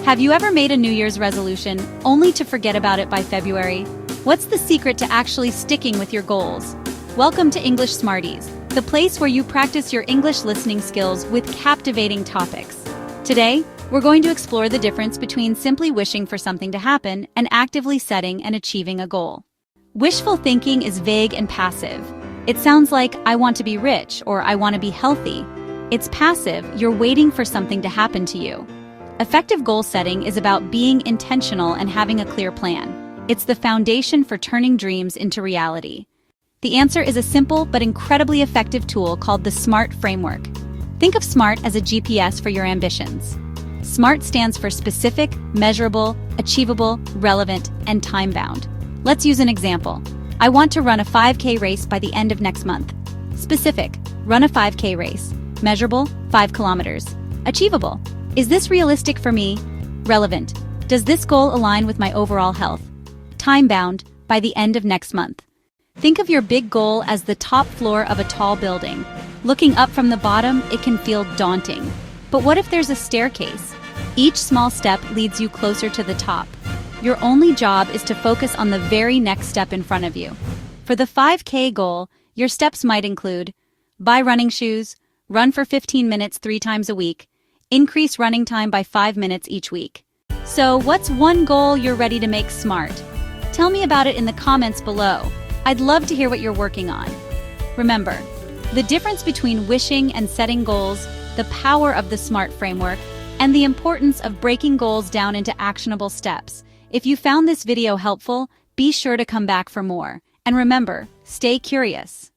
Have you ever made a New Year's resolution only to forget about it by February? What's the secret to actually sticking with your goals? Welcome to English Smarties, the place where you practice your English listening skills with captivating topics. Today, we're going to explore the difference between simply wishing for something to happen and actively setting and achieving a goal. Wishful thinking is vague and passive. It sounds like, I want to be rich or I want to be healthy. It's passive, you're waiting for something to happen to you. Effective goal setting is about being intentional and having a clear plan. It's the foundation for turning dreams into reality. The answer is a simple but incredibly effective tool called the SMART framework. Think of SMART as a GPS for your ambitions. SMART stands for specific, measurable, achievable, relevant, and time-bound. Let's use an example. I want to run a 5K race by the end of next month. Specific, run a 5K race. Measurable, 5 kilometers. Achievable, is this realistic for me? Relevant, does this goal align with my overall health? Time-bound, by the end of next month. Think of your big goal as the top floor of a tall building. Looking up from the bottom, it can feel daunting. But what if there's a staircase? Each small step leads you closer to the top. Your only job is to focus on the very next step in front of you. For the 5K goal, your steps might include: buy running shoes, run for 15 minutes 3 times a week, increase running time by 5 minutes each week. So, what's one goal you're ready to make SMART? Tell me about it in the comments below. I'd love to hear what you're working on. Remember, the difference between wishing and setting goals, the power of the SMART framework, and the importance of breaking goals down into actionable steps. If you found this video helpful, be sure to come back for more. And remember, stay curious.